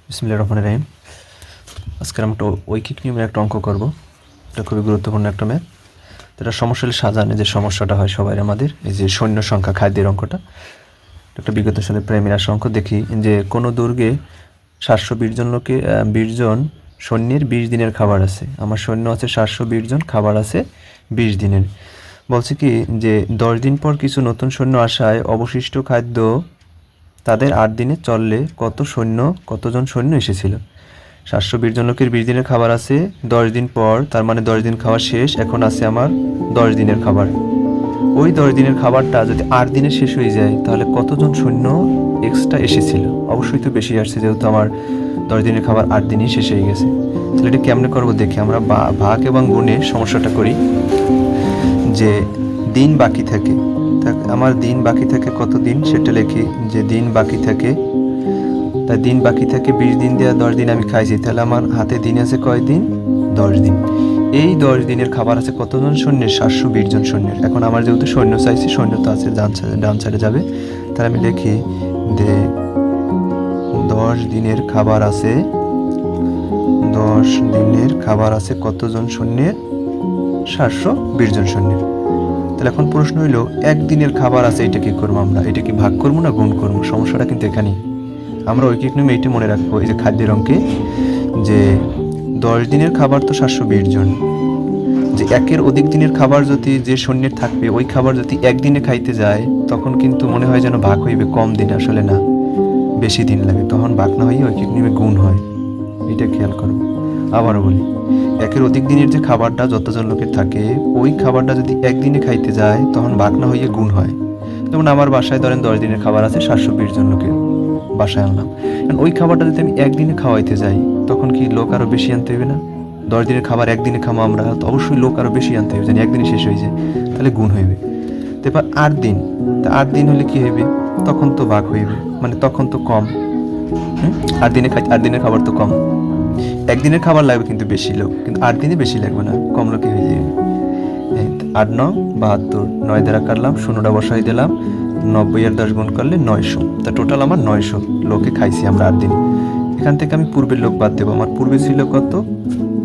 বিসমিল্লাহির রহমানির রহিম। আজকে আমরা একটা ঐকিক নিয়মের একটা অঙ্ক করব। এটা খুবই গুরুত্বপূর্ণ একটা ম্যাথ। এটা সমস্যার সাজানে যে সমস্যাটা হয় সবাই আমাদের, এই যে সৈন্য সংখ্যা খাদ্যের অঙ্কটা, একটা বিগত সালের প্রাইমারি আসা অঙ্ক। দেখি যে কোনো দুর্গে 720 জন লোকে 20 জন সৈন্যের 20 দিনের খাবার আছে। আমার সৈন্য আছে 720 জন, খাবার আছে 20 দিনের। বলছে কি যে 10 দিন পর কিছু নতুন সৈন্য আসায় অবশিষ্ট খাদ্য তাদের 8 দিনে চললে কতজন সৈন্য এসেছিল। 720 জন লোকের 20 দিনের খাবার আছে 10 দিন পর, তার মানে 10 দিন খাওয়া শেষ, এখন আছে আমার 10 দিনের খাবার। ওই 10 দিনের খাবারটা যদি 8 দিনে শেষ হয়ে যায় তাহলে কতজন সৈন্য এক্সট্রা এসেছিল। অবশ্যই তো বেশি আসছে, যেহেতু আমার 10 দিনের খাবার 8 দিনই শেষ হয়ে গেছে। তাহলে এটা কেমনে করবো দেখি। আমরা ভাগ এবং গুণে সমস্যাটা করি। যে দিন বাকি থাকে, আমার দিন বাকি থাকে কত দিন সেটা লিখি। যে দিন বাকি থাকে, তাই দিন বাকি থাকে 20 দিন দেওয়া 10 দিন আমি খাইছি, তাহলে আমার হাতে দিন আছে কয় দিন? 10 দিন। এই 10 দিনের খাবার আছে কতজন সৈন্যের? 720 জন সৈন্যের। এখন আমার যেহেতু সৈন্য চাইছি, সৈন্য তো আছে ডান সাইডে যাবে, তাহলে আমি লিখি যে 10 দিনের খাবার আছে, 10 দিনের খাবার আছে কতজন সৈন্যের? 720 জন সৈন্যের। তাহলে এখন প্রশ্ন হইলো একদিনের খাবার আছে, এটা কি করবো আমরা? এটা কি ভাগ করবো না গুণ করবো? সমস্যাটা কিন্তু এখানেই। আমরা ঐকিক নিয়মে এইটা মনে রাখবো, এই যে খাদ্যের অঙ্কে যে 10 দিনের খাবার তো 720 জন, যে একের অধিক দিনের খাবার যদি যে সৈন্যের থাকবে ওই খাবার যদি একদিনে খাইতে যায় তখন কিন্তু মনে হয় যেন ভাগ হইবে কম দিন, আসলে না, বেশি দিন লাগে, তখন ভাগ না হয়ে ঐকিক নিয়মে গুণ হয়। এটা খেয়াল করবো। আবারও বলি, একের অধিক দিনের যে খাবারটা যতজন লোকের থাকে ওই খাবারটা যদি একদিনে খাইতে যায় তখন ভাগ না হইয়ে গুণ হয়। যেমন আমার বাসায় ধরেন 10 দিনের খাবার আছে, 720 জন লোকের বাসায় আনলাম। ওই খাবারটা যদি আমি একদিনে খাওয়াইতে যাই তখন কি লোক আরো বেশি আনতে হবে না? 10 দিনের খাবার একদিনে খাবো আমরা, তো অবশ্যই লোক আরো বেশি আনতে হবে, যেন একদিনে শেষ হয়ে যায়, তাহলে গুণ হইবে। তো এবার 8 দিন, তা 8 দিন হলে কি হইবে? তখন তো ভাগ হইবে, মানে তখন তো কম। 8 দিনের খাবার তো কম। একদিনের খাবার লাগবে কিন্তু বেশি লোক, কিন্তু 8 দিনে বেশি লাগবে না, কম লোকে হয়ে যাবে। 8 9 72, 9 দ্বারা কাটলাম, 0টা বসাই দিলাম, 90 আর 10 গুণ করলে 900। তা টোটাল আমার 900 লোকে খাইছি আমরা 8 দিন। এখান থেকে আমি পূর্বের লোক বাদ দেবো। আমার পূর্বে ছিল কত?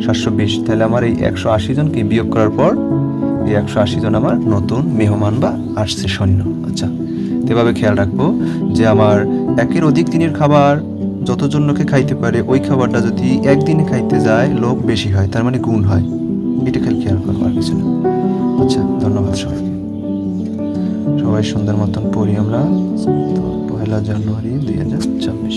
720। তাহলে আমার এই 180 জনকে বিয়োগ করার পর এই 180 জন আমার নতুন মেহমান বা আসছে সৈন্য। আচ্ছা, এভাবে খেয়াল রাখবো যে আমার একের অধিক দিনের খাবার যতজন লোকে খাইতে পারে ওই খাবারটা যদি একদিনে খাইতে যায় লোক বেশি হয়, তার মানে গুণ হয়। এটা খেয়াল করবো, আর কিছু না। আচ্ছা, ধন্যবাদ সবাইকে। সবাই সুন্দর মতন পড়ি আমরা। 1 জানুয়ারি 2026।